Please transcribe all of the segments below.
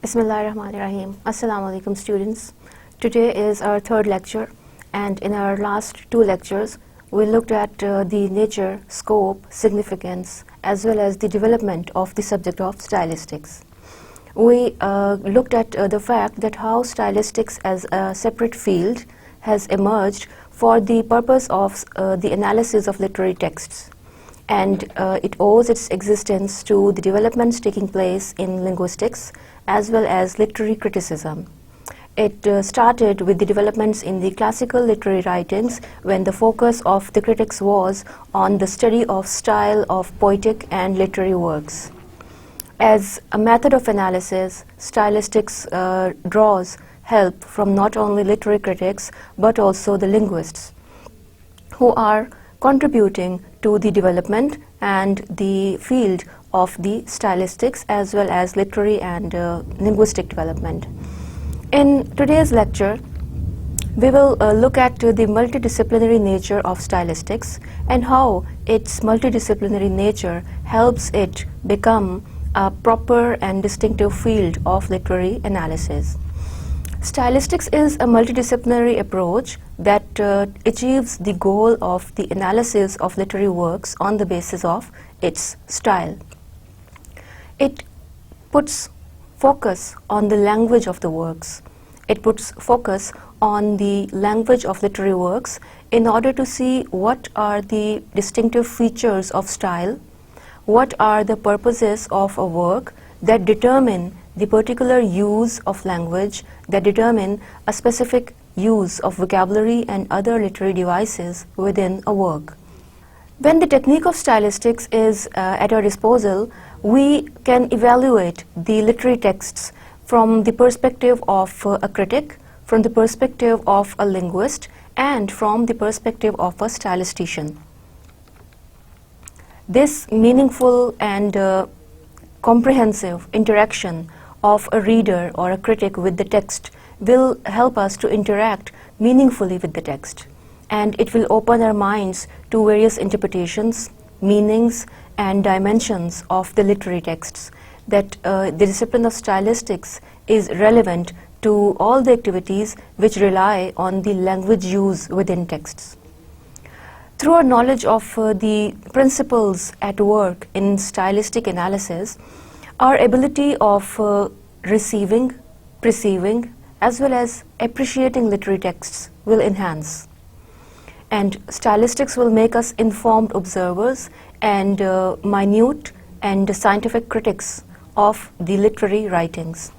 Bismillahirrahmanirrahim. Assalamu alaikum students. Today is our third lecture, and in our last two lectures we looked at the nature, scope, significance as well as the development of the subject of stylistics. We looked at the fact that how stylistics as a separate field has emerged for the purpose of the analysis of literary texts, and it owes its existence to the developments taking place in linguistics as well as literary criticism. It started with the developments in the classical literary writings, when the focus of the critics was on the study of style of poetic and literary works. As a method of analysis, stylistics draws help from not only literary critics but also the linguists, who are contributing to the development and the field of the stylistics as well as literary and linguistic development. In today's lecture, we will look at the multidisciplinary nature of stylistics and how its multidisciplinary nature helps it become a proper and distinctive field of literary analysis. Stylistics is a multidisciplinary approach that achieves the goal of the analysis of literary works on the basis of its style. It puts focus on the language of the works. It puts focus on the language of literary works in order to see what are the distinctive features of style, what are the purposes of a work that determine the particular use of language, that determine a specific use of vocabulary and other literary devices within a work. When the technique of stylistics is at our disposal, we can evaluate the literary texts from the perspective of a critic, from the perspective of a linguist, and from the perspective of a stylistician. This meaningful and comprehensive interaction of a reader or a critic with the text will help us to interact meaningfully with the text, and it will open our minds to various interpretations, meanings and dimensions of the literary texts, that the discipline of stylistics is relevant to all the activities which rely on the language use within texts. Through our knowledge of the principles at work in stylistic analysis, our ability of receiving, perceiving, as well as appreciating literary texts will enhance. And stylistics will make us informed observers and minute and scientific critics of the literary writings.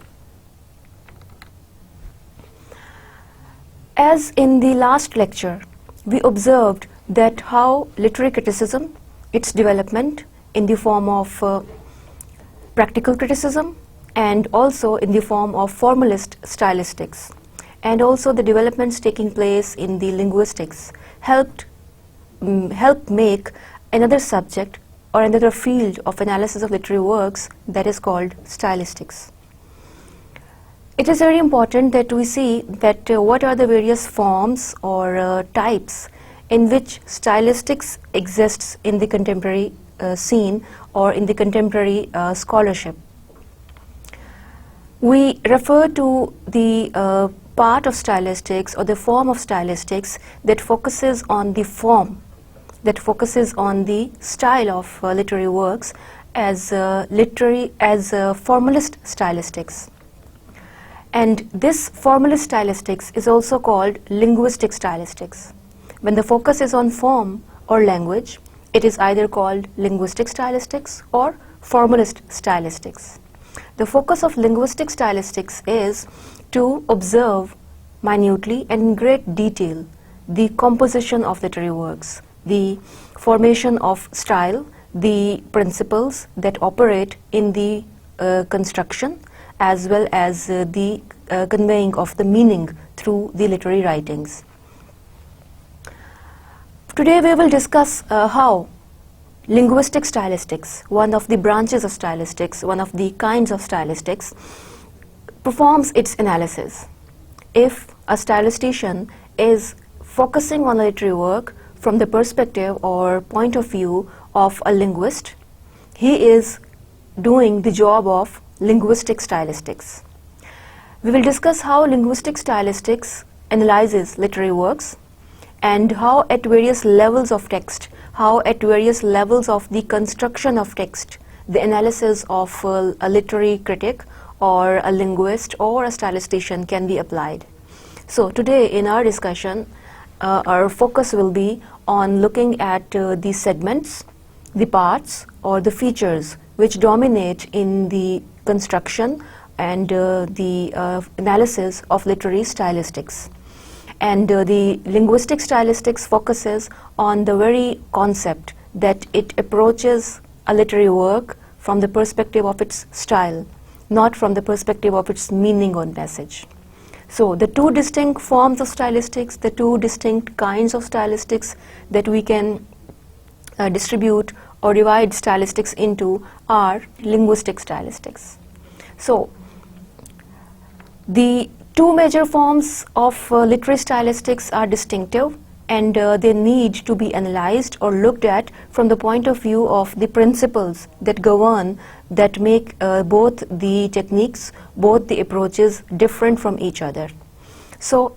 As in the last lecture, we observed that how literary criticism, its development in the form of practical criticism and also in the form of formalist stylistics, and also the developments taking place in the linguistics help make another subject or another field of analysis of literary works that is called stylistics. It is very important that we see that what are the various forms or types in which stylistics exists in the contemporary scene or in the contemporary scholarship. We refer to the part of stylistics or the form of stylistics that focuses on the form, that focuses on the style of literary works as formalist stylistics. And this formalist stylistics is also called linguistic stylistics. When the focus is on form or language, it is either called linguistic stylistics or formalist stylistics. The focus of linguistic stylistics is to observe minutely and in great detail the composition of literary works, the formation of style, the principles that operate in the construction, as well as the conveying of the meaning through the literary writings. Today we will discuss how linguistic stylistics, one of the branches of stylistics, one of the kinds of stylistics, performs its analysis. If a stylistician is focusing on a literary work from the perspective or point of view of a linguist, he is doing the job of linguistic stylistics. We will discuss how linguistic stylistics analyzes literary works and how at various levels of text, how at various levels of the construction of text, the analysis of a literary critic or a linguist or a stylistician can be applied. So today in our discussion, our focus will be on looking at the segments, the parts or the features which dominate in the construction and the analysis of literary stylistics. And the linguistic stylistics focuses on the very concept that it approaches a literary work from the perspective of its style, not from the perspective of its meaning or message. So the two distinct forms of stylistics, the two distinct kinds of stylistics that we can distribute or divide stylistics into are linguistic stylistics. So the two major forms of literary stylistics are distinctive, and they need to be analyzed or looked at from the point of view of the principles that govern, that make both the techniques, both the approaches different from each other. So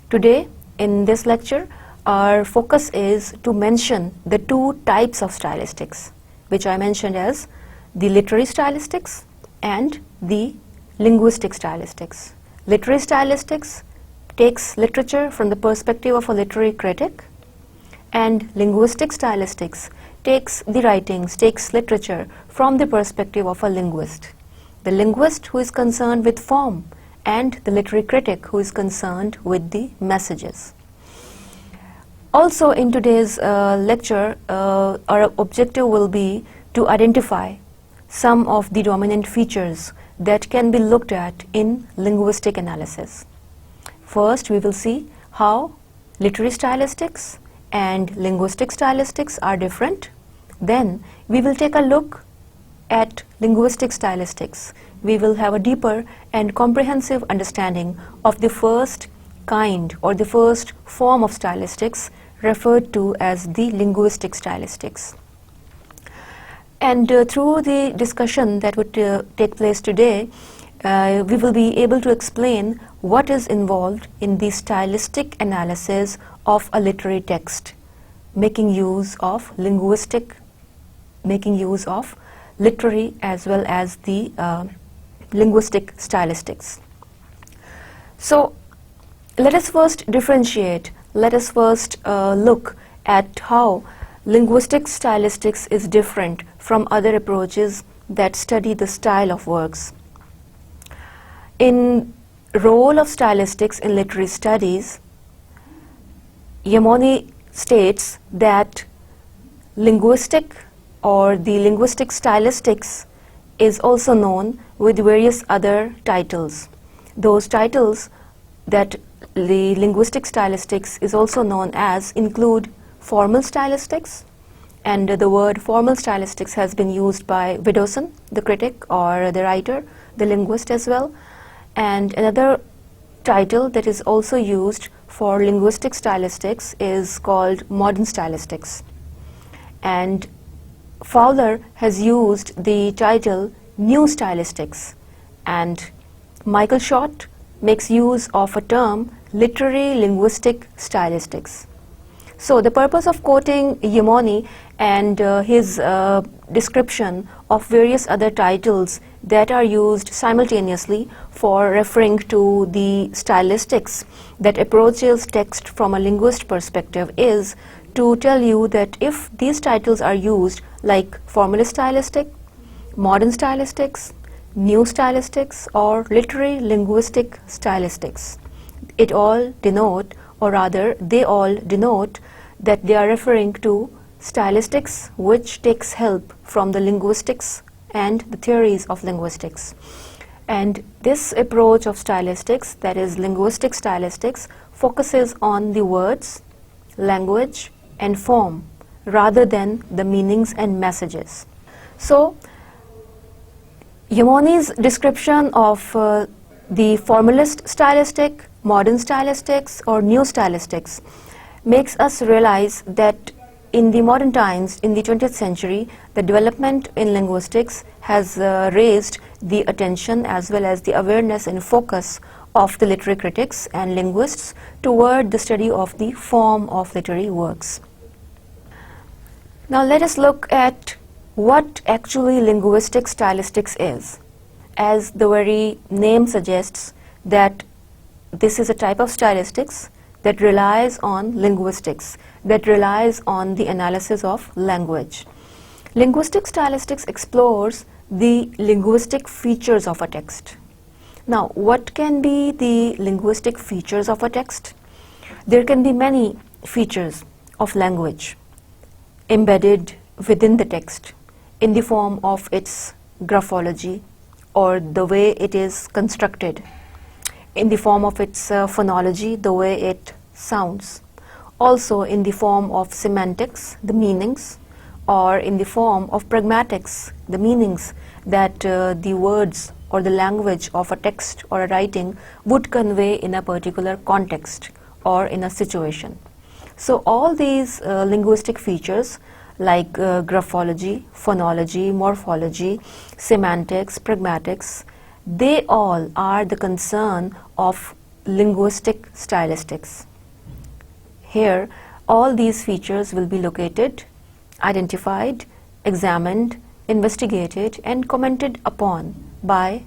today in this lecture, our focus is to mention the two types of stylistics, which I mentioned as the literary stylistics and the linguistic stylistics. Literary stylistics takes literature from the perspective of a literary critic, and linguistic stylistics takes the writings, takes literature from the perspective of a linguist. The linguist who is concerned with form, and the literary critic who is concerned with the messages. Also in today's lecture, our objective will be to identify some of the dominant features that can be looked at in linguistic analysis. First, we will see how literary stylistics and linguistic stylistics are different. Then, we will take a look at linguistic stylistics. We will have a deeper and comprehensive understanding of the first kind or the first form of stylistics referred to as the linguistic stylistics. And through the discussion that would take place today, we will be able to explain what is involved in the stylistic analysis of a literary text, making use of literary as well as the linguistic stylistics. So let us first differentiate, let us first look at how linguistic stylistics is different from other approaches that study the style of works. In role of stylistics in literary studies, Yamoni states that linguistic or the linguistic stylistics is also known with various other titles. Those titles that the linguistic stylistics is also known as include formal stylistics, and the word formal stylistics has been used by Widdowson, the critic or the writer, the linguist as well. And another title that is also used for linguistic stylistics is called modern stylistics. And Fowler has used the title new stylistics, and Michael Short makes use of a term literary linguistic stylistics. So the purpose of quoting Yamoni and his description of various other titles that are used simultaneously for referring to the stylistics that approaches text from a linguist perspective is to tell you that if these titles are used like formalist stylistic, modern stylistics, new stylistics or literary linguistic stylistics, it all denote, or rather they all denote, that they are referring to stylistics which takes help from the linguistics and the theories of linguistics. And this approach of stylistics, that is linguistic stylistics, focuses on the words, language and form rather than the meanings and messages. So Yamoni's description of the formalist stylistic, modern stylistics or new stylistics makes us realize that in the modern times, in the 20th century, the development in linguistics has raised the attention as well as the awareness and focus of the literary critics and linguists toward the study of the form of literary works. Now let us look at what actually linguistic stylistics is. As the very name suggests, that this is a type of stylistics that relies on linguistics, that relies on the analysis of language. Linguistic stylistics explores the linguistic features of a text. Now, what can be the linguistic features of a text? There can be many features of language embedded within the text in the form of its graphology or the way it is constructed, in the form of its phonology, the way it sounds, also in the form of semantics, the meanings, or in the form of pragmatics, the meanings that the words or the language of a text or a writing would convey in a particular context or in a situation. So all these linguistic features like graphology, phonology, morphology, semantics, pragmatics, they all are the concern of linguistic stylistics. Here, all these features will be located, identified, examined, investigated, and commented upon by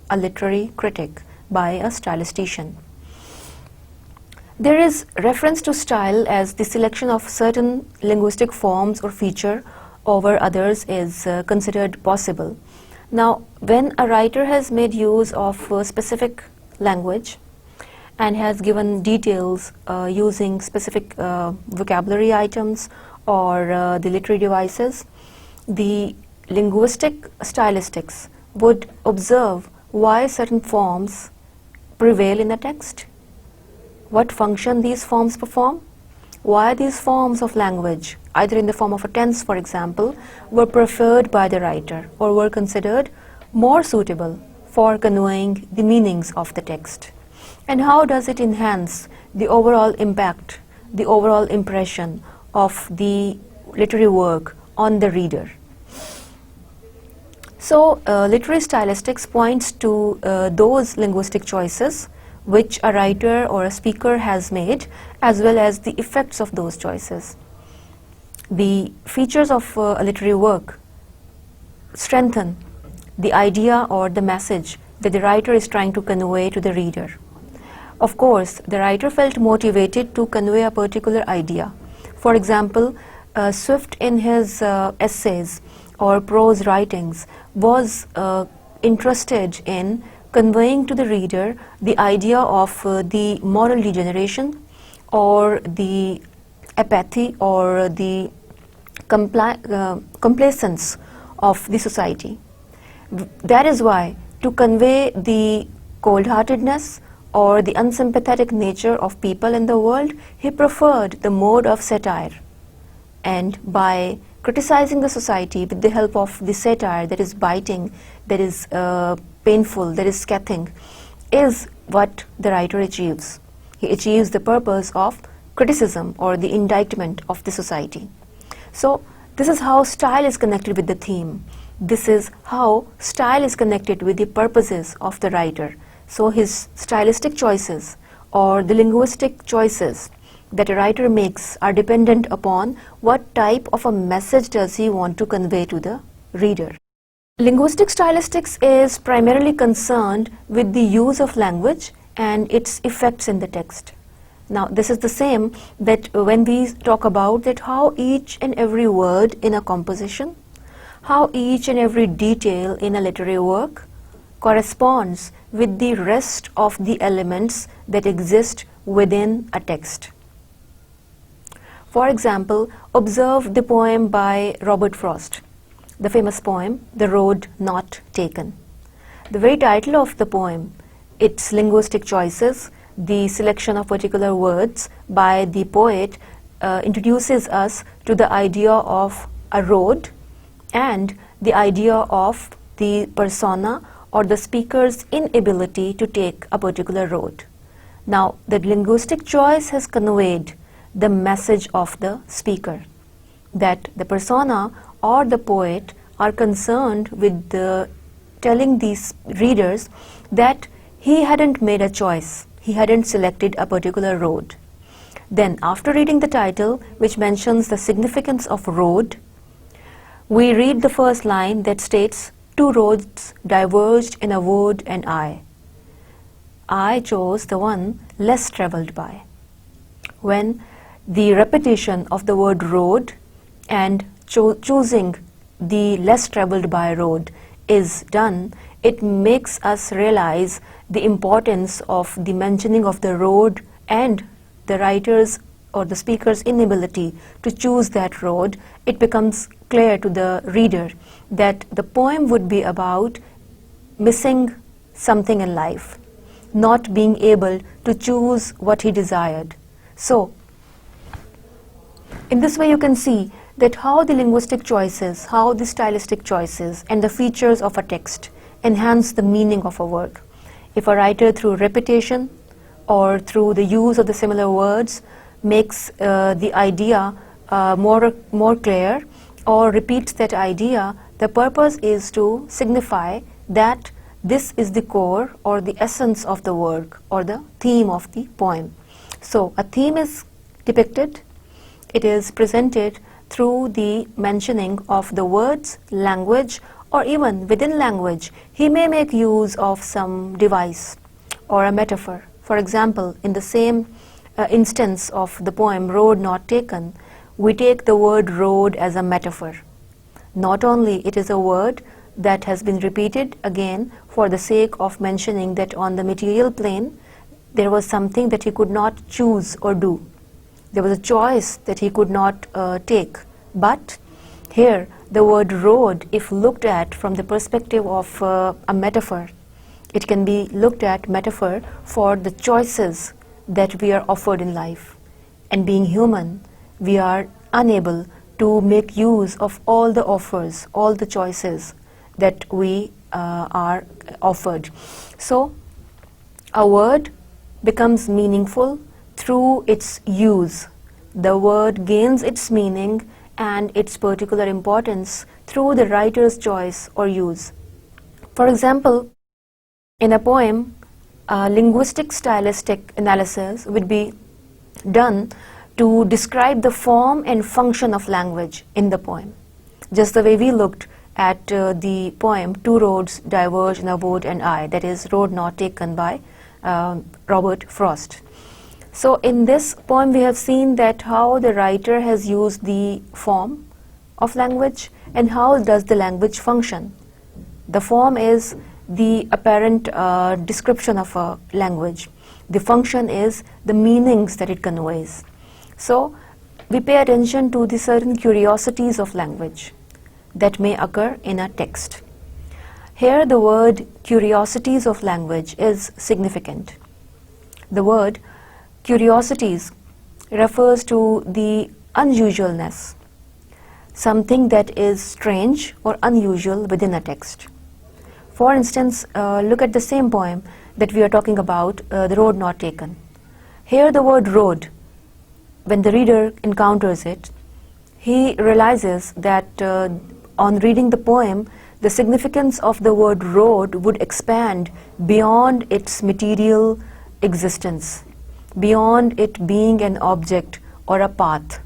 a literary critic, by a stylistician. There is reference to style as the selection of certain linguistic forms or feature over others is considered possible. Now, when a writer has made use of a specific language and has given details using specific vocabulary items or the literary devices, the linguistic stylistics would observe why certain forms prevail in a text, what function these forms perform, why these forms of language, either in the form of a tense, for example, were preferred by the writer or were considered more suitable for conveying the meanings of the text, and how does it enhance the overall impact, the overall impression of the literary work on the reader. So, literary stylistics points to those linguistic choices which a writer or a speaker has made, as well as the effects of those choices. The features of a literary work strengthen the idea or the message that the writer is trying to convey to the reader. Of course, the writer felt motivated to convey a particular idea. For example, Swift in his essays or prose writings was interested in conveying to the reader the idea of the moral degeneration or the apathy or the complacence of the society. That is why, to convey the cold-heartedness or the unsympathetic nature of people in the world, he preferred the mode of satire. And by criticizing the society with the help of the satire that is biting, that is painful, that is scathing, is what the writer achieves. He achieves the purpose of criticism or the indictment of the society. So this is how style is connected with the theme. This is how style is connected with the purposes of the writer. So his stylistic choices or the linguistic choices that a writer makes are dependent upon what type of a message does he want to convey to the reader. Linguistic stylistics is primarily concerned with the use of language and its effects in the text. Now, this is the same that when we talk about that how each and every word in a composition, how each and every detail in a literary work corresponds with the rest of the elements that exist within a text. For example, observe the poem by Robert Frost, the famous poem, The Road Not Taken. The very title of the poem, its linguistic choices, the selection of particular words by the poet introduces us to the idea of a road and the idea of the persona or the speaker's inability to take a particular road. Now, the linguistic choice has conveyed the message of the speaker. that the persona or the poet are concerned with telling these readers that he hadn't made a choice, he hadn't selected a particular road. Then after reading the title, which mentions the significance of road, we read the first line that states, "Two roads diverged in a wood and I chose the one less traveled by." When the repetition of the word road and choosing the less traveled by road is done, it makes us realize the importance of the mentioning of the road and the writer's or the speaker's inability to choose that road. It becomes clear to the reader that the poem would be about missing something in life, not being able to choose what he desired. So, in this way you can see that how the linguistic choices, how the stylistic choices and the features of a text enhance the meaning of a work. If a writer through repetition or through the use of the similar words makes the idea more clear or repeats that idea, the purpose is to signify that this is the core or the essence of the work or the theme of the poem. So a theme is depicted, it is presented through the mentioning of the words, language, or even within language, he may make use of some device or a metaphor. For example, in the same instance of the poem Road Not Taken, we take the word road as a metaphor. Not only it is a word that has been repeated again for the sake of mentioning that on the material plane there was something that he could not choose or do. There was a choice that he could not take. But here the word road, if looked at from the perspective of a metaphor, it can be looked at metaphor for the choices that we are offered in life. And being human, we are unable to make use of all the offers, all the choices that we are offered. So a word becomes meaningful through its use. The word gains its meaning and its particular importance through the writer's choice or use. For example, in a poem, linguistic stylistic analysis would be done to describe the form and function of language in the poem. Just the way we looked at the poem Two Roads Diverge in a Wood and that is Road Not Taken by Robert Frost. So in this poem we have seen that how the writer has used the form of language and how does the language function. The form is the apparent description of a language. The function is the meanings that it conveys. So we pay attention to the certain curiosities of language that may occur in a text. Here the word curiosities of language is significant. The word curiosities refers to the unusualness, something that is strange or unusual within a text. For instance, look at the same poem that we are talking about, The Road Not Taken. Here the word road, when the reader encounters it, he realizes that on reading the poem, the significance of the word road would expand beyond its material existence, beyond it being an object or a path.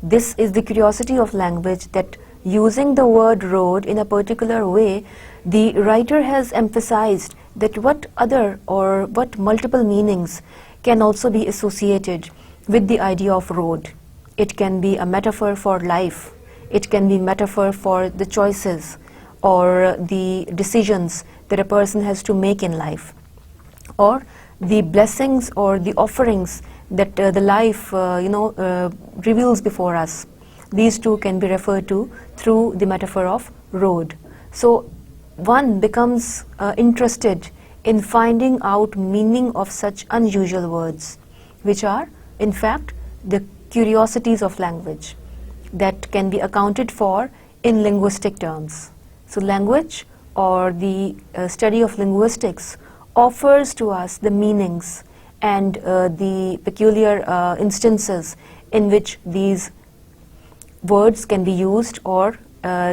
This is the curiosity of language, that using the word road in a particular way, the writer has emphasized that what other or what multiple meanings can also be associated with the idea of road. It can be a metaphor for life, it can be metaphor for the choices or the decisions that a person has to make in life, or the blessings or the offerings that the life reveals before us. These two can be referred to through the metaphor of road. So one becomes interested in finding out meaning of such unusual words, which are in fact the curiosities of language that can be accounted for in linguistic terms. So language or the study of linguistics offers to us the meanings and the peculiar instances in which these words can be used, or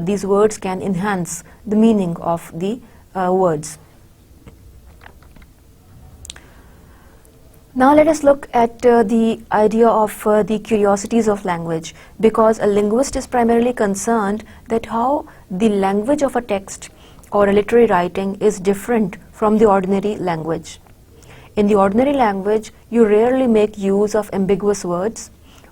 these words can enhance the meaning of the words. Now let us look at the idea of the curiosities of language, because a linguist is primarily concerned that how the language of a text or a literary writing is different from the ordinary language. In the ordinary language, you rarely make use of ambiguous words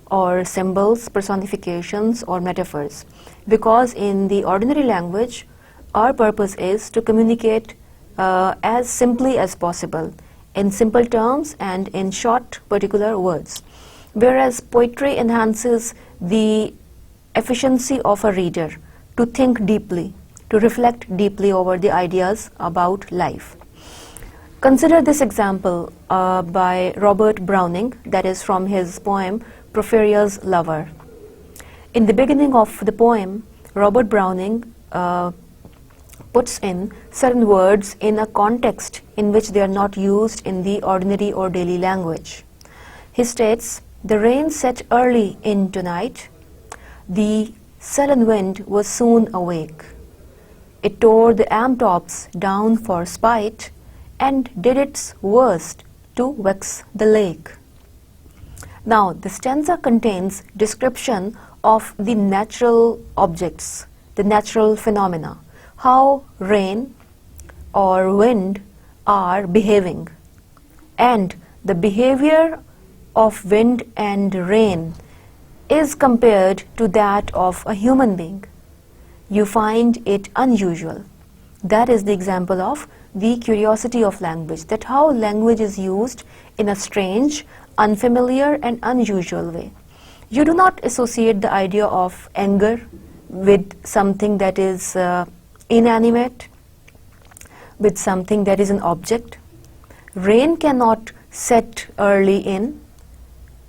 or symbols, personifications, or metaphors, because in the ordinary language, our purpose is to communicate as simply as possible, in simple terms and in short particular words, whereas poetry enhances the efficiency of a reader to think deeply, to reflect deeply over the ideas about life. Consider this example by Robert Browning, that is from his poem Porphyria's Lover. In the beginning of the poem, Robert Browning puts in certain words in a context in which they are not used in the ordinary or daily language. He states, "The rain set early in tonight, the sullen wind was soon awake. It tore the elm tops down for spite, and did its worst to vex the lake." Now, the stanza contains description of the natural objects, the natural phenomena, how rain or wind are behaving. And the behavior of wind and rain is compared to that of a human being. You find it unusual. That is the example of the curiosity of language, that how language is used in a strange, unfamiliar, and unusual way. You do not associate the idea of anger with something that is inanimate, with something that is an object. Rain cannot set early in,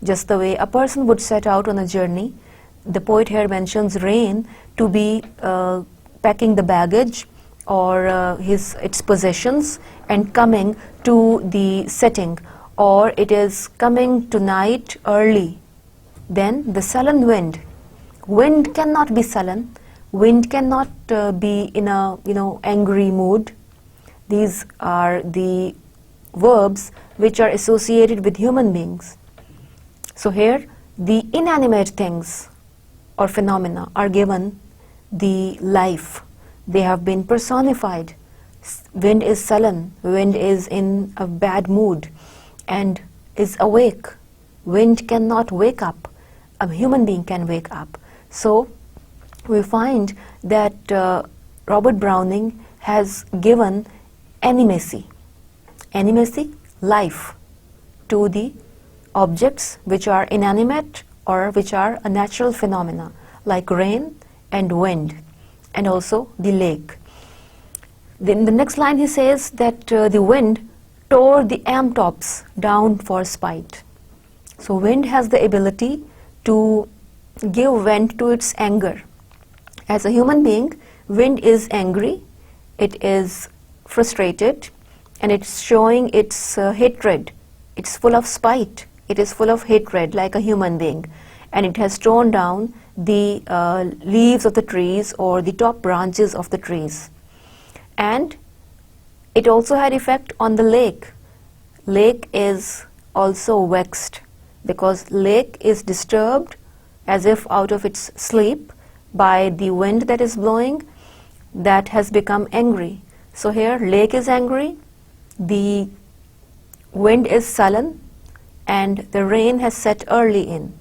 just the way a person would set out on a journey. The poet here mentions rain to be packing the baggage or its possessions and coming to the setting, or it is coming tonight early. Then the sullen wind. Wind cannot be sullen. Wind cannot be in a angry mood. These are the verbs which are associated with human beings. So here the inanimate things or phenomena are given the life. They have been personified. Wind is sullen. Wind is in a bad mood and is awake. Wind cannot wake up. A human being can wake up. So we find that Robert Browning has given animacy, life, to the objects which are inanimate or which are a natural phenomena, like rain and wind, and also the lake. Then the next line he says that the wind tore the elm tops down for spite. So wind has the ability to give vent to its anger. As a human being, wind is angry, it is frustrated, and it's showing its hatred. It's full of spite, it is full of hatred like a human being, and it has torn down the leaves of the trees or the top branches of the trees. And it also had effect on the lake. Lake is also vexed because lake is disturbed as if out of its sleep by the wind that is blowing, that has become angry. So here lake is angry, the wind is sullen, and the rain has set early in.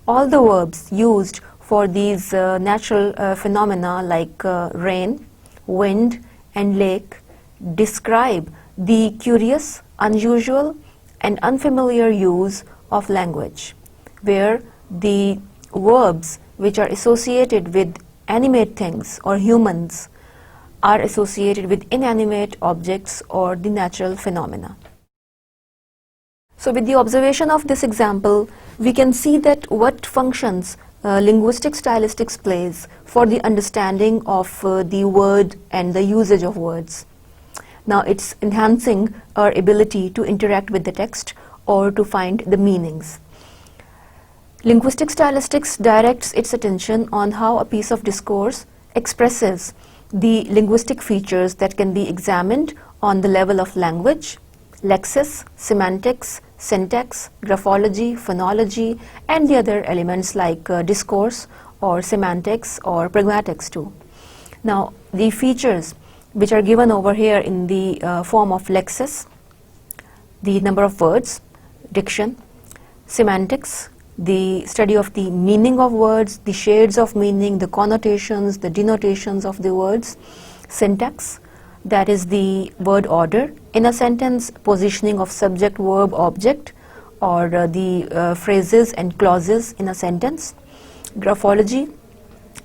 All the verbs used for these natural phenomena like rain, wind, and lake describe the curious, unusual, and unfamiliar use of language, where the verbs which are associated with animate things or humans are associated with inanimate objects or the natural phenomena. So with the observation of this example, we can see that what functions linguistic stylistics plays for the understanding of the word and the usage of words. Now it's enhancing our ability to interact with the text or to find the meanings. Linguistic stylistics directs its attention on how a piece of discourse expresses the linguistic features that can be examined on the level of language, lexis, semantics, syntax, graphology, phonology, and the other elements like discourse or semantics or pragmatics too. Now, the features which are given over here in the form of lexis, the number of words, diction, semantics, the study of the meaning of words, the shades of meaning, the connotations, the denotations of the words, syntax, that is the word order in a sentence, positioning of subject, verb, object, or the phrases and clauses in a sentence, graphology,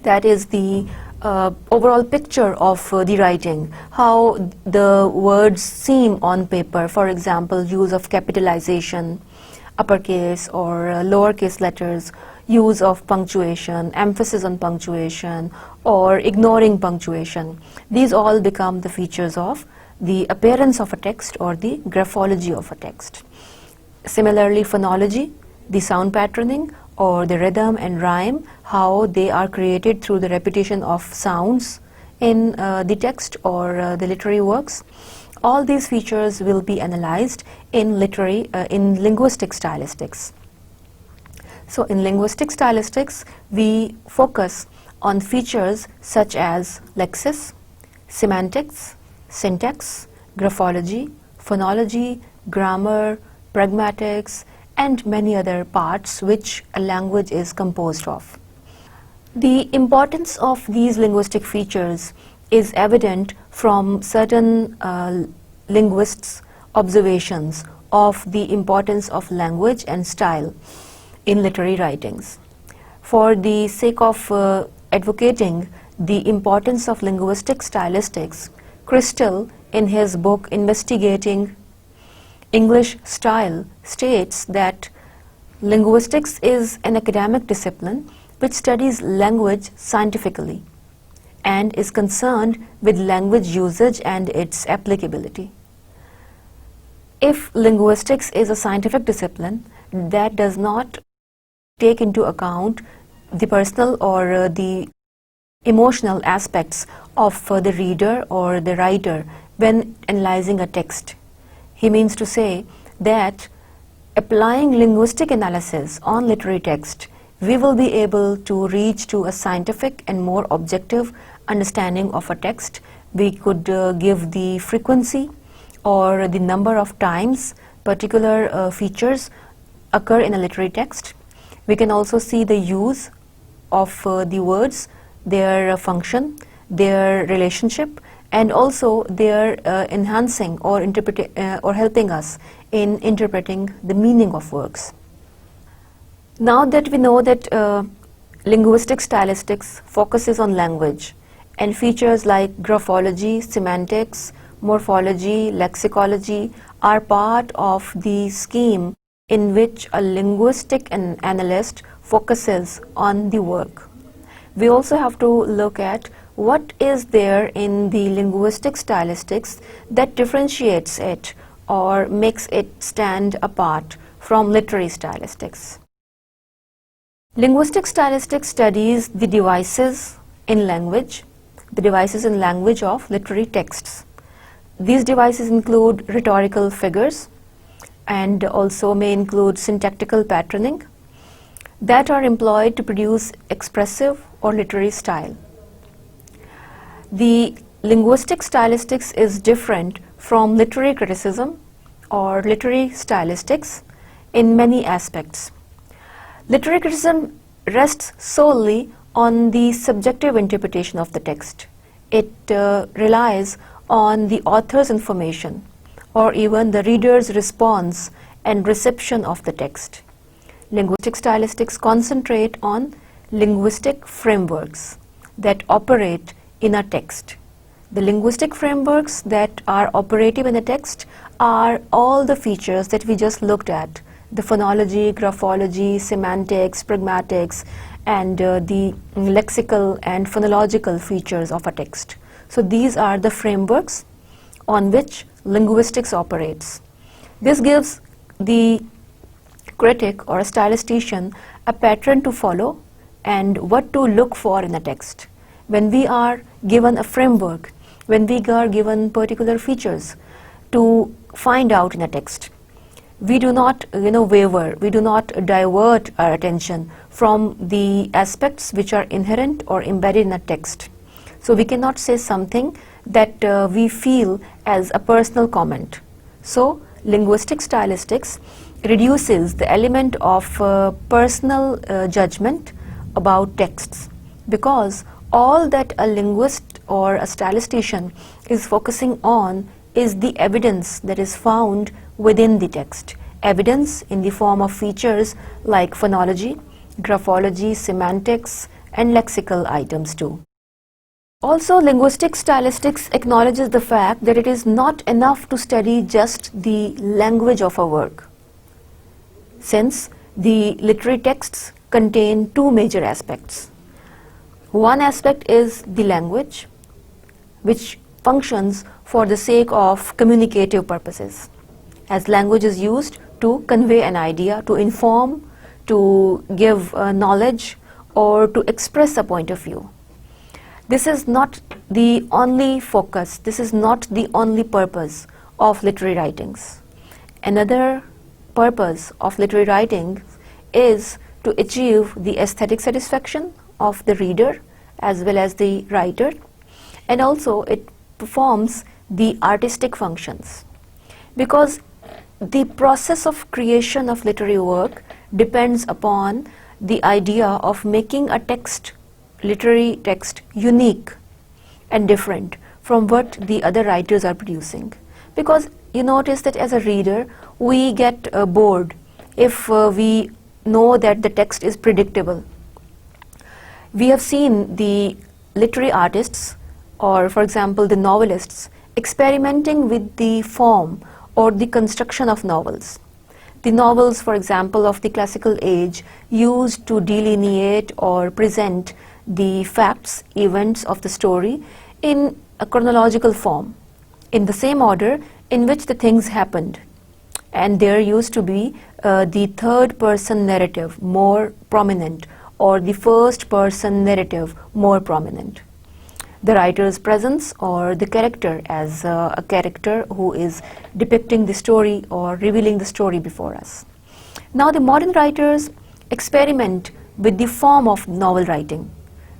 that is the overall picture of the writing, how the words seem on paper, for example, use of capitalization, uppercase or lowercase letters, use of punctuation, emphasis on punctuation, or ignoring punctuation. These all become the features of the appearance of a text or the graphology of a text. Similarly, phonology, the sound patterning or the rhythm and rhyme, how they are created through the repetition of sounds in the text or the literary works. All these features will be analyzed in linguistic stylistics. So in linguistic stylistics, we focus on features such as lexis, semantics, syntax, graphology, phonology, grammar, pragmatics, and many other parts which a language is composed of. The importance of these linguistic features is evident from certain linguists' observations of the importance of language and style in literary writings. For the sake of advocating the importance of linguistic stylistics, Crystal, in his book Investigating English Style, states that linguistics is an academic discipline which studies language scientifically and is concerned with language usage and its applicability. If linguistics is a scientific discipline, that does not take into account the personal or the emotional aspects of the reader or the writer when analyzing a text. He means to say that applying linguistic analysis on literary text, we will be able to reach to a scientific and more objective understanding of a text. We could give the frequency or the number of times particular features occur in a literary text. We can also see the use of the words, their function, their relationship, and also their enhancing or helping us in interpreting the meaning of works. Now that we know that linguistic stylistics focuses on language and features like graphology, semantics, morphology, lexicology are part of the scheme in which a linguistic analyst focuses on the work. We also have to look at what is there in the linguistic stylistics that differentiates it or makes it stand apart from literary stylistics. Linguistic stylistics studies the devices in language of literary texts. These devices include rhetorical figures and also may include syntactical patterning that are employed to produce expressive or literary style. The linguistic stylistics is different from literary criticism or literary stylistics in many aspects. Literary criticism rests solely on the subjective interpretation of the text. It relies on the author's information or even the reader's response and reception of the text. Linguistic stylistics concentrate on linguistic frameworks that operate in a text. The linguistic frameworks that are operative in a text are all the features that we just looked at: the phonology, graphology, semantics, pragmatics, and the lexical and phonological features of a text. So these are the frameworks on which linguistics operates. This gives the critic or a stylistician a pattern to follow and what to look for in a text. When we are given a framework, when we are given particular features to find out in a text, we do not waver, we do not divert our attention from the aspects which are inherent or embedded in a text. So we cannot say something that we feel as a personal comment. So linguistic stylistics reduces the element of personal judgment about texts, because all that a linguist or a stylistician is focusing on is the evidence that is found within the text. Evidence in the form of features like phonology, graphology, semantics, and lexical items too. Also, linguistic stylistics acknowledges the fact that it is not enough to study just the language of a work, since the literary texts contain two major aspects. One aspect is the language, which functions for the sake of communicative purposes, as language is used to convey an idea, to inform, to give knowledge, or to express a point of view. This is not the only focus, this is not the only purpose of literary writings. Another purpose of literary writing is to achieve the aesthetic satisfaction of the reader as well as the writer, and also it performs the artistic functions, because the process of creation of literary work depends upon the idea of making a text, literary text, unique and different from what the other writers are producing. Because you notice that as a reader we get bored if we know that the text is predictable. We have seen the literary artists, or for example the novelists, experimenting with the form or the construction of novels. The novels, for example, of the classical age used to delineate or present the facts, events of the story in a chronological form, in the same order in which the things happened. And there used to be the third person narrative more prominent, or the first person narrative more prominent. The writer's presence or the character as a character who is depicting the story or revealing the story before us. Now the modern writers experiment with the form of novel writing.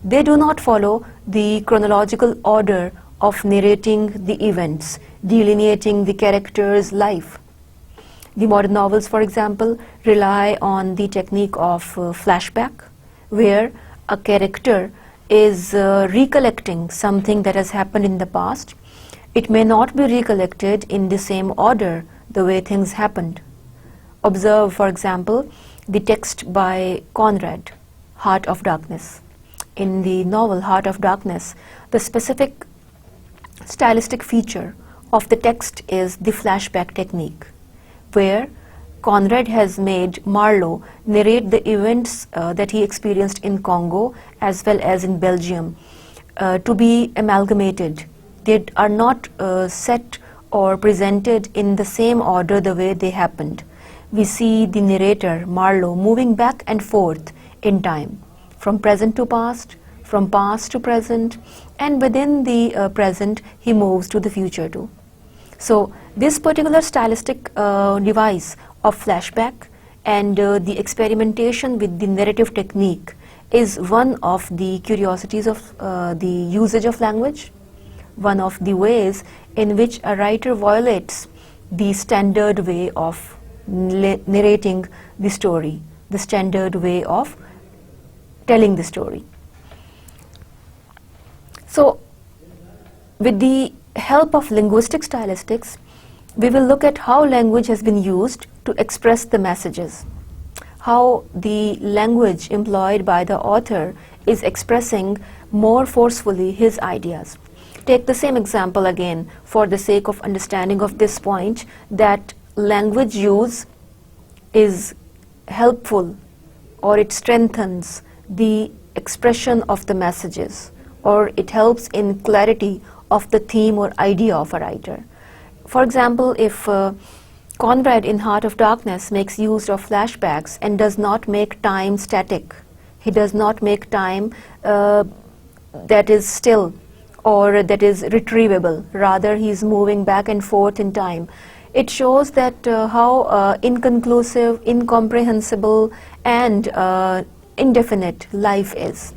They do not follow the chronological order of narrating the events, delineating the character's life. The modern novels, for example, rely on the technique of flashback, where a character is recollecting something that has happened in the past. It may not be recollected in the same order the way things happened. Observe, for example, the text by Conrad, Heart of Darkness. In the novel Heart of Darkness, the specific stylistic feature of the text is the flashback technique, where Conrad has made Marlowe narrate the events that he experienced in Congo as well as in Belgium to be amalgamated. They are not set or presented in the same order the way they happened. We see the narrator, Marlowe, moving back and forth in time, from present to past, from past to present, and within the present he moves to the future too. So this particular stylistic device of flashback and the experimentation with the narrative technique is one of the curiosities of the usage of language, one of the ways in which a writer violates the standard way of narrating the story, the standard way of telling the story. So with the help of linguistic stylistics, we will look at how language has been used to express the messages, how the language employed by the author is expressing more forcefully his ideas. Take the same example again for the sake of understanding of this point, that language use is helpful, or it strengthens the expression of the messages, or it helps in clarity of the theme or idea of a writer. For example, if Conrad in Heart of Darkness makes use of flashbacks and does not make time static. He does not make time that is still or that is retrievable. Rather, he is moving back and forth in time. It shows that how inconclusive, incomprehensible, and indefinite life is,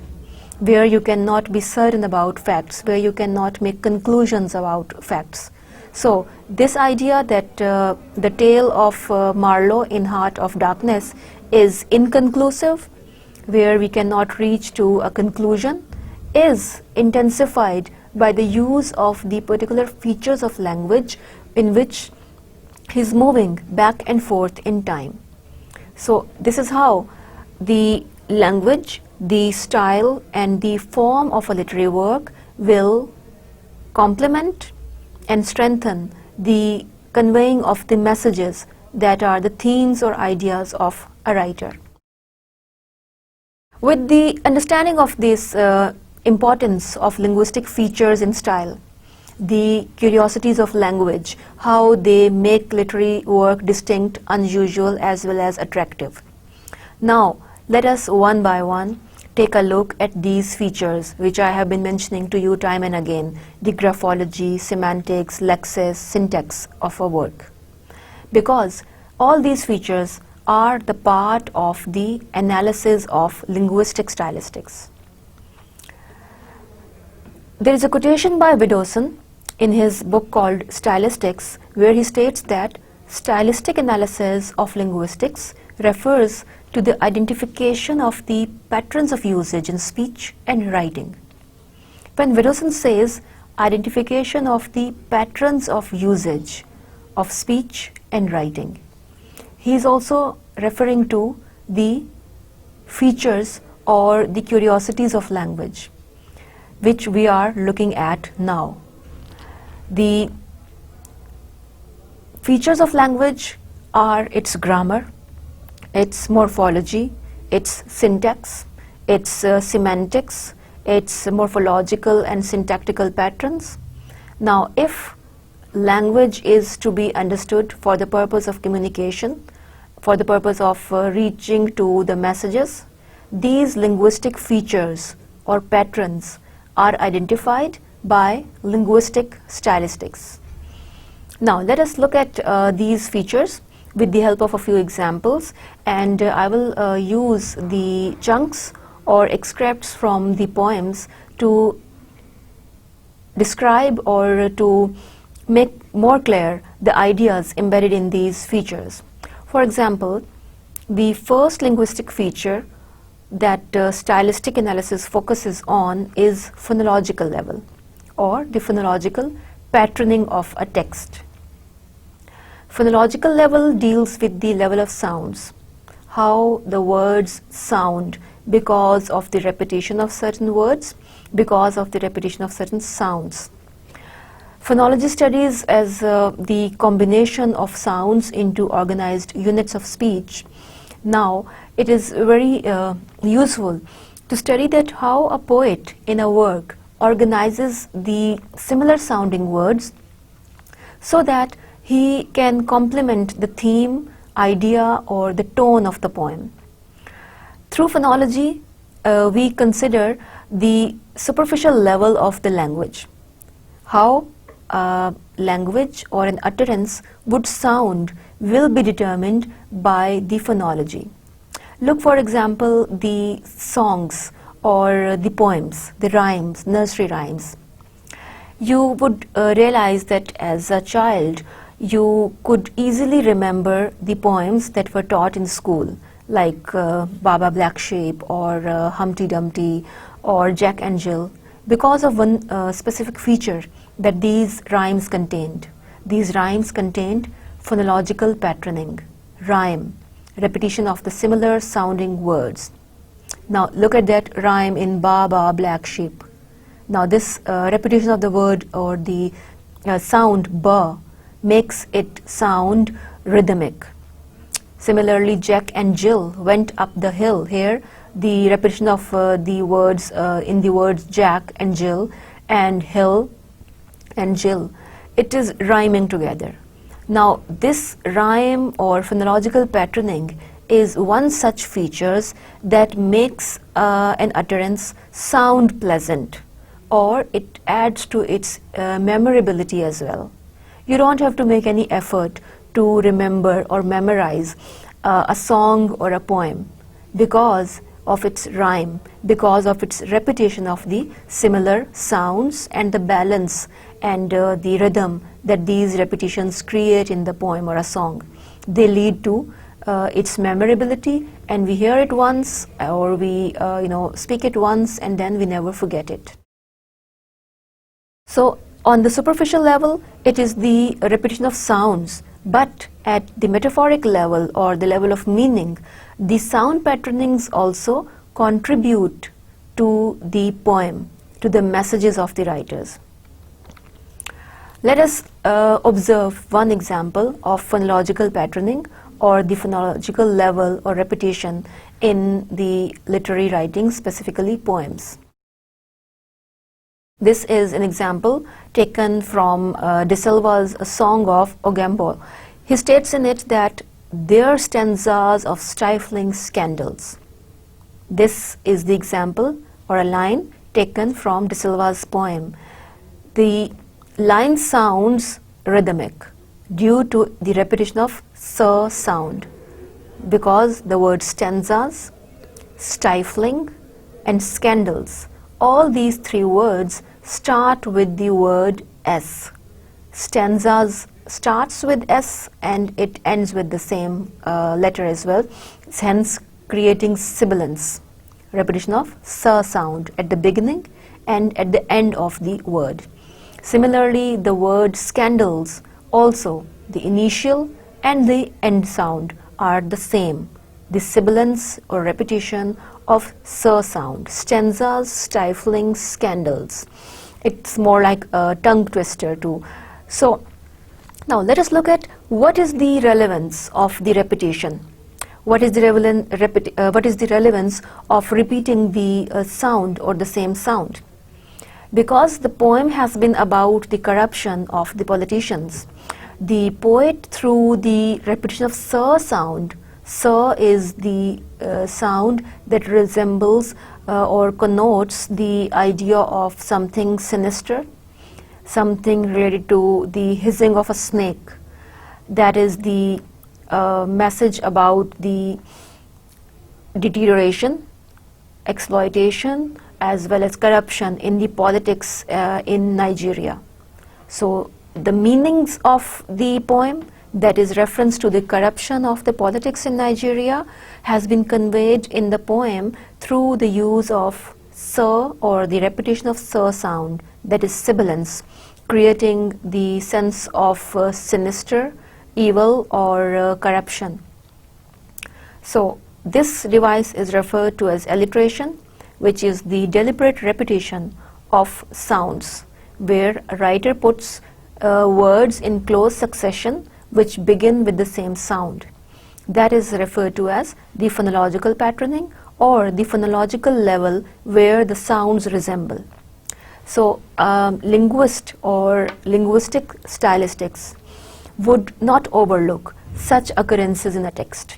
where you cannot be certain about facts, where you cannot make conclusions about facts. So this idea that the tale of Marlowe in Heart of Darkness is inconclusive, where we cannot reach to a conclusion, is intensified by the use of the particular features of language in which he's moving back and forth in time. So this is how the language, the style, and the form of a literary work will complement and strengthen the conveying of the messages that are the themes or ideas of a writer. With the understanding of this importance of linguistic features in style, the curiosities of language, how they make literary work distinct, unusual, as well as attractive. Now, let us one by one take a look at these features which I have been mentioning to you time and again, the graphology, semantics, lexis, syntax of a work. Because all these features are the part of the analysis of linguistic stylistics. There is a quotation by Widdowson in his book called Stylistics, where he states that stylistic analysis of linguistics refers to the identification of the patterns of usage in speech and writing. When Widdowson says identification of the patterns of usage of speech and writing, he is also referring to the features or the curiosities of language, which we are looking at now. The features of language are its grammar, its morphology, its syntax, its semantics, its morphological and syntactical patterns. Now, if language is to be understood for the purpose of communication, for the purpose of reaching to the messages, these linguistic features or patterns are identified by linguistic stylistics. Now, let us look at these features with the help of a few examples, and I will use the chunks or extracts from the poems to describe or to make more clear the ideas embedded in these features. For example, the first linguistic feature that stylistic analysis focuses on is phonological level, or the phonological patterning of a text. Phonological level deals with the level of sounds, how the words sound because of the repetition of certain words, because of the repetition of certain sounds. Phonology studies as the combination of sounds into organized units of speech. Now, it is very useful to study that how a poet in a work organizes the similar sounding words so that he can complement the theme, idea, or the tone of the poem. Through phonology, we consider the superficial level of the language, how language or an utterance would sound will be determined by the phonology. Look, for example, the songs or the poems, the rhymes, nursery rhymes. You would realize that as a child, you could easily remember the poems that were taught in school, like Baba Black Sheep or Humpty Dumpty or Jack and Jill, because of one specific feature that these rhymes contained. These rhymes contained phonological patterning, rhyme, repetition of the similar sounding words. Now look at that rhyme in Baba Black Sheep. Now this repetition of the word or the sound ba makes it sound rhythmic. Similarly, Jack and Jill went up the hill. Here the repetition of the words in the words Jack and Jill and hill and Jill, it is rhyming together. Now, this rhyme or phonological patterning is one such features that makes an utterance sound pleasant, or it adds to its memorability as well. You don't have to make any effort to remember or memorize a song or a poem because of its rhyme, because of its repetition of the similar sounds and the balance and the rhythm that these repetitions create in the poem or a song. They lead to its memorability, and we hear it once or we speak it once and then we never forget it. So on the superficial level, it is the repetition of sounds, but at the metaphoric level or the level of meaning, the sound patternings also contribute to the poem, to the messages of the writers. Let us observe one example of phonological patterning or the phonological level or repetition in the literary writing, specifically poems. This is an example taken from De Silva's Song of Ogambo. He states in it that their stanzas of stifling scandals. This is the example or a line taken from De Silva's poem. The line sounds rhythmic due to the repetition of s sound, because the word stanzas, stifling, and scandals, all these three words start with the word s. Stanzas starts with s and it ends with the same letter as well, hence creating sibilance, repetition of s sound at the beginning and at the end of the word. Similarly, the word scandals, also the initial and the end sound are the same, the sibilance or repetition of s sound. Stanzas, stifling, scandals. It's more like a tongue twister too. So now let us look at what is the relevance of the repetition. What is the relevance of repeating the sound or the same sound? Because the poem has been about the corruption of the politicians, the poet, through the repetition of s sound, s is the sound that resembles or connotes the idea of something sinister, something related to the hissing of a snake. That is the message about the deterioration, exploitation, as well as corruption in the politics in Nigeria. So the meanings of the poem, that is reference to the corruption of the politics in Nigeria, has been conveyed in the poem through the use of s or the repetition of s sound, that is sibilance, creating the sense of sinister, evil, or corruption. So this device is referred to as alliteration, which is the deliberate repetition of sounds, where a writer puts words in close succession which begin with the same sound. That is referred to as the phonological patterning or the phonological level where the sounds resemble. So linguist or linguistic stylistics would not overlook such occurrences in a text,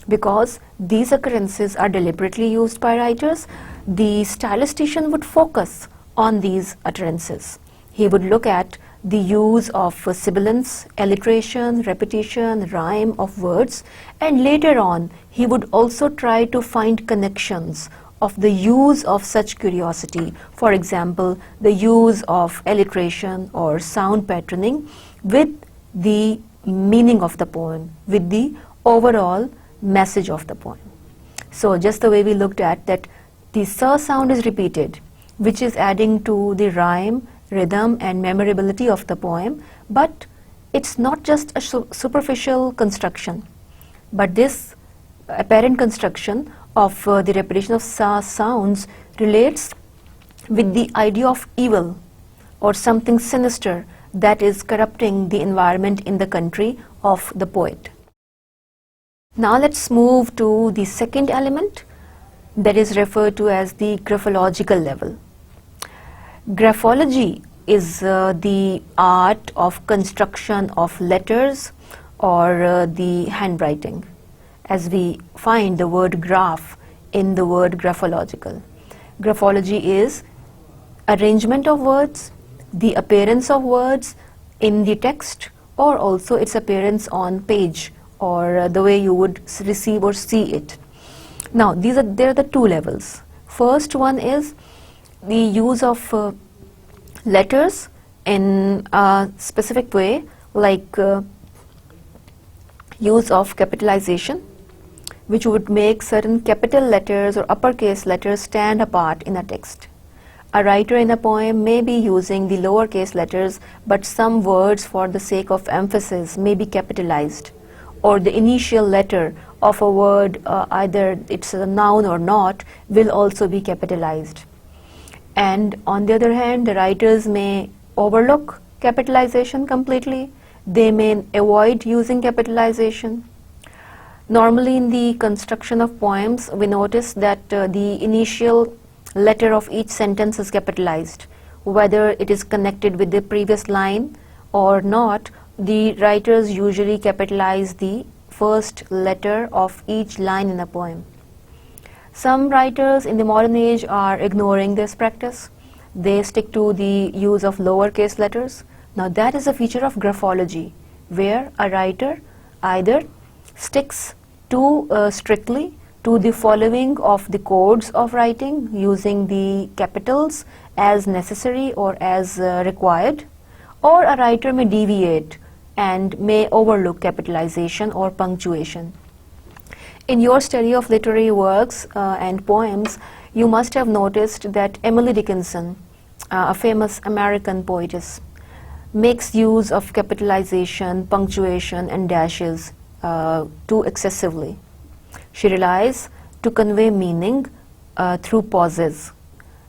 because these occurrences are deliberately used by writers. The stylistician would focus on these utterances. He would look at the use of sibilance, alliteration, repetition, rhyme of words, and later on he would also try to find connections of the use of such curiosity, for example, the use of alliteration or sound patterning with the meaning of the poem, with the overall message of the poem. So just the way we looked at that, the s sound is repeated, which is adding to the rhyme, rhythm, and memorability of the poem, but it's not just a superficial construction, but this apparent construction of the repetition of s sounds relates with the idea of evil or something sinister that is corrupting the environment in the country of the poet. Now let's move to the second element, that is referred to as the graphological level. Graphology is the art of construction of letters or the handwriting, as we find the word graph in the word graphological. Graphology is arrangement of words, the appearance of words in the text, or also its appearance on page, or the way you would receive or see it. Now, there are the two levels. First one is the use of letters in a specific way, like use of capitalization, which would make certain capital letters or uppercase letters stand apart in a text. A writer in a poem may be using the lowercase letters, but some words, for the sake of emphasis, may be capitalized, or the initial letter of a word, either it's a noun or not, will also be capitalized. And on the other hand, the writers may overlook capitalization completely. They may avoid using capitalization. Normally in the construction of poems, we notice that the initial letter of each sentence is capitalized. Whether it is connected with the previous line or not, the writers usually capitalize the first letter of each line in a poem. Some writers in the modern age are ignoring this practice. They stick to the use of lowercase letters. Now that is a feature of graphology, where a writer either sticks to strictly to the following of the codes of writing, using the capitals as necessary or as required, or a writer may deviate and may overlook capitalization or punctuation. In your study of literary works and poems, you must have noticed that Emily Dickinson, a famous American poetess, makes use of capitalization, punctuation and dashes too excessively. She relies to convey meaning through pauses.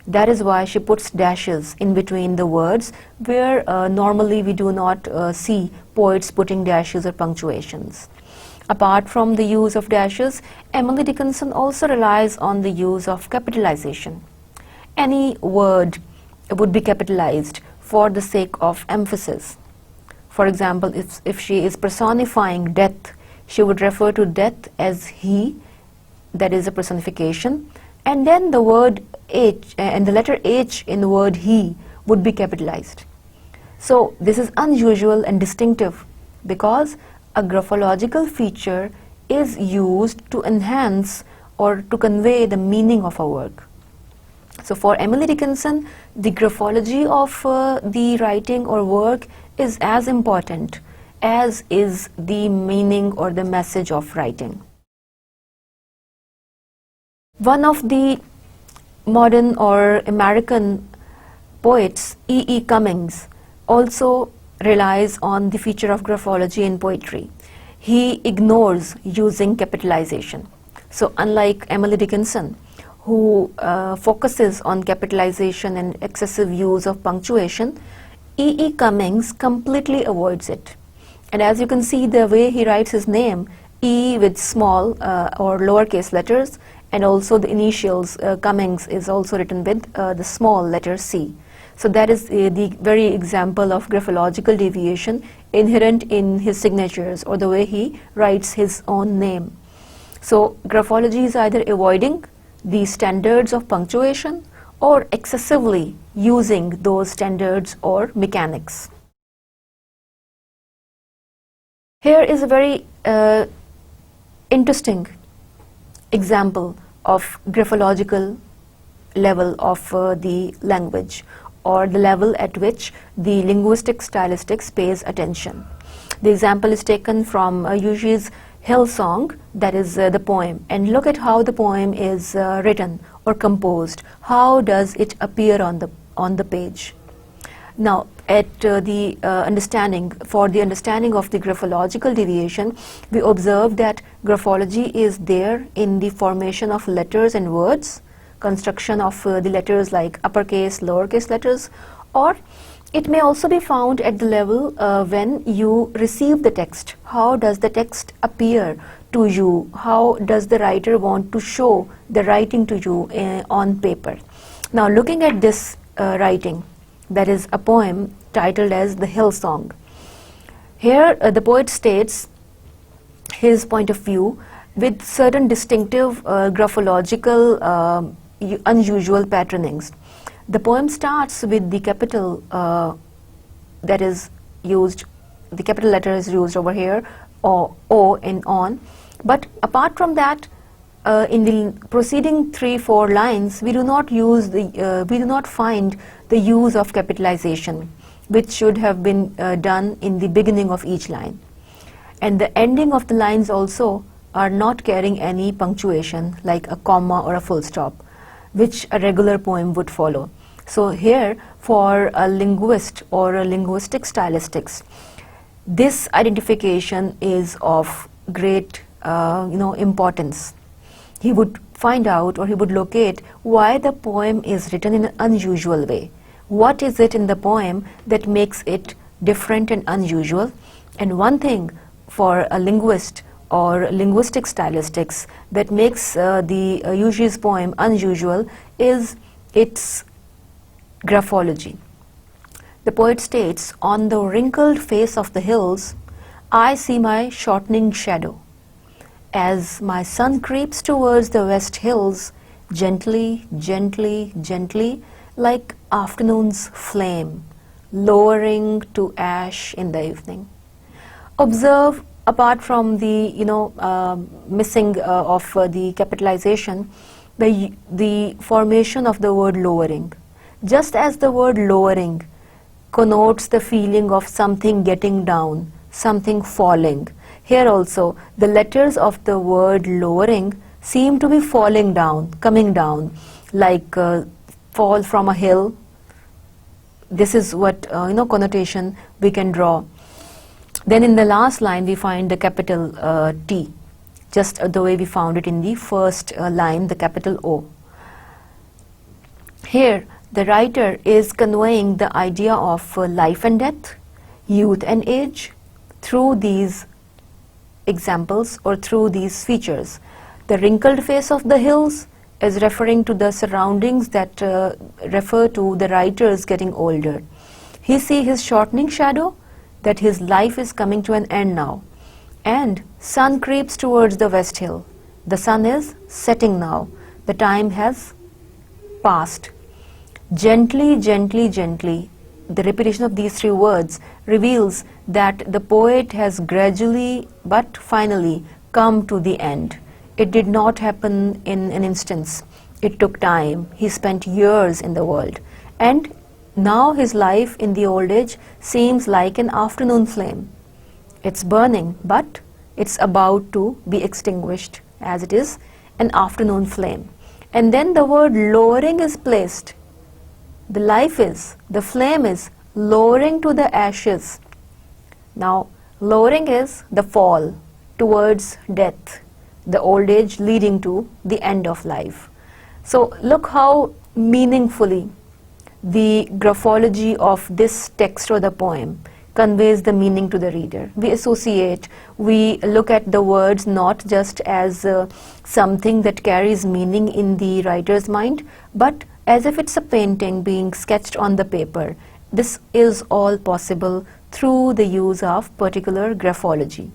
That is why she puts dashes in between the words, where normally we do not see poets putting dashes or punctuations. Apart from the use of dashes, Emily Dickinson also relies on the use of capitalization. Any word would be capitalized for the sake of emphasis. For example, if she is personifying death, she would refer to death as he, that is a personification, and then the word H and the letter H in the word he would be capitalized. So this is unusual and distinctive because a graphological feature is used to enhance or to convey the meaning of a work. So for Emily Dickinson, the graphology of the writing or work is as important as is the meaning or the message of writing. One of the modern or American poets, E. Cummings, also relies on the feature of graphology in poetry. He ignores using capitalization. So unlike Emily Dickinson, who focuses on capitalization and excessive use of punctuation, E. Cummings completely avoids it. And as you can see, the way he writes his name, E with small or lowercase letters, and also the initials Cummings is also written with the small letter C. So that is the very example of graphological deviation inherent in his signatures or the way he writes his own name. So graphology is either avoiding the standards of punctuation or excessively using those standards or mechanics. Here is a very interesting example of graphological level of the language, or the level at which the linguistic stylistics pays attention. The example is taken from Yushi's Hill Song, that is the poem, and look at how the poem is written or composed. How does it appear on the page? Now, at the understanding of the graphological deviation, we observe that graphology is there in the formation of letters and words, construction of the letters like uppercase, lowercase letters, or it may also be found at the level when you receive the text. How does the text appear to you? How does the writer want to show the writing to you on paper? Now, looking at this writing, that is a poem titled as The Hill Song. Here the poet states his point of view with certain distinctive graphological unusual patternings. The poem starts with the capital that is used, the capital letter is used over here, or O in on, but apart from that, in the preceding 3-4 lines, we do not find the use of capitalization, which should have been done in the beginning of each line. And the ending of the lines also are not carrying any punctuation like a comma or a full stop, which a regular poem would follow. So here, for a linguist or a linguistic stylistics, this identification is of great importance. He would find out, or he would locate, why the poem is written in an unusual way. What is it in the poem that makes it different and unusual? And one thing for a linguist or linguistic stylistics that makes the Usury's poem unusual is its graphology. The poet states, "On the wrinkled face of the hills, I see my shortening shadow. As my sun creeps towards the west hills, gently, gently, gently, like afternoon's flame, lowering to ash in the evening." Observe, apart from the missing of the capitalization, the formation of the word lowering. Just as the word lowering connotes the feeling of something getting down, something falling, here also the letters of the word lowering seem to be falling down, coming down, like fall from a hill. This is what connotation we can draw. Then in the last line we find the capital T, just the way we found it in the first line, the capital O. Here the writer is conveying the idea of life and death, youth and age, through these examples or through these features. The wrinkled face of the hills is referring to the surroundings that refer to the writers getting older. He sees his shortening shadow, that his life is coming to an end now. And sun creeps towards the west hill. The sun is setting now. The time has passed. Gently, gently, gently. The repetition of these 3 words reveals that the poet has gradually but finally come to the end. It did not happen in an instance. It took time. He spent years in the world. And now his life in the old age seems like an afternoon flame. It's burning, but it's about to be extinguished, as it is an afternoon flame. And then the word lowering is placed. The life is, the flame is lowering to the ashes. Now, lowering is the fall towards death, the old age leading to the end of life. So look how meaningfully the graphology of this text or the poem conveys the meaning to the reader. We associate, we look at the words not just as something that carries meaning in the writer's mind, but as if it's a painting being sketched on the paper. This is all possible through the use of particular graphology.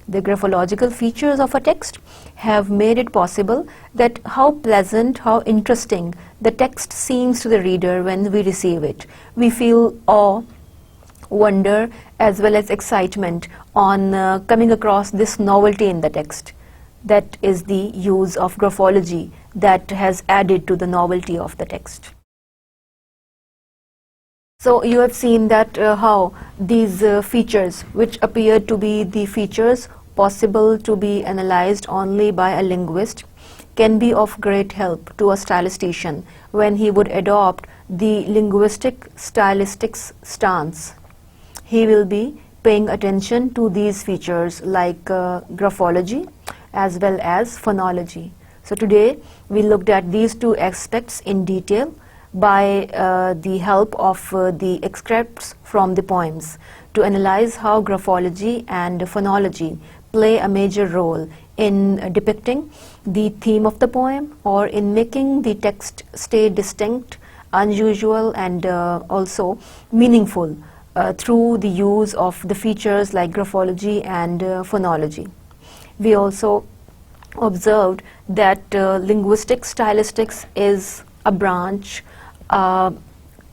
The graphological features of a text have made it possible that how pleasant, how interesting the text seems to the reader when we receive it. We feel awe, wonder, as well as excitement on coming across this novelty in the text. That is the use of graphology that has added to the novelty of the text. So you have seen that how these features, which appear to be the features possible to be analyzed only by a linguist, can be of great help to a stylistician when he would adopt the linguistic stylistics stance. He will be paying attention to these features like graphology as well as phonology. So today we looked at these 2 aspects in detail by the help of the extracts from the poems to analyze how graphology and phonology play a major role in depicting the theme of the poem or in making the text stay distinct unusual and also meaningful through the use of the features like graphology and phonology. We also observed that linguistic stylistics is a branch,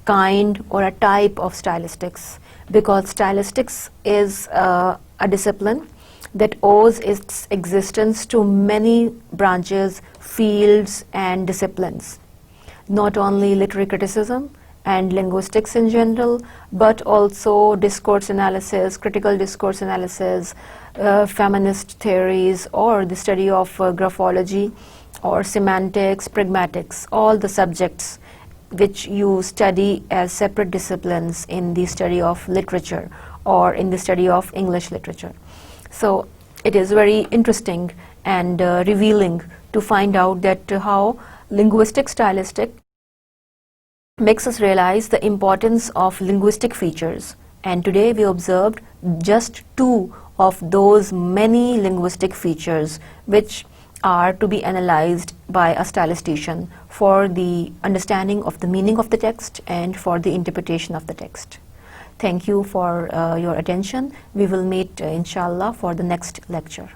kind or a type of stylistics, because stylistics is a discipline that owes its existence to many branches, fields and disciplines. Not only literary criticism and linguistics in general, but also discourse analysis, critical discourse analysis, feminist theories, or the study of graphology or semantics, pragmatics, all the subjects which you study as separate disciplines in the study of literature or in the study of English literature. So it is very interesting and revealing to find out that how linguistic stylistic makes us realize the importance of linguistic features. And today we observed just two of those many linguistic features which are to be analyzed by a stylistician for the understanding of the meaning of the text and for the interpretation of the text. Thank you for your attention. We will meet inshallah for the next lecture.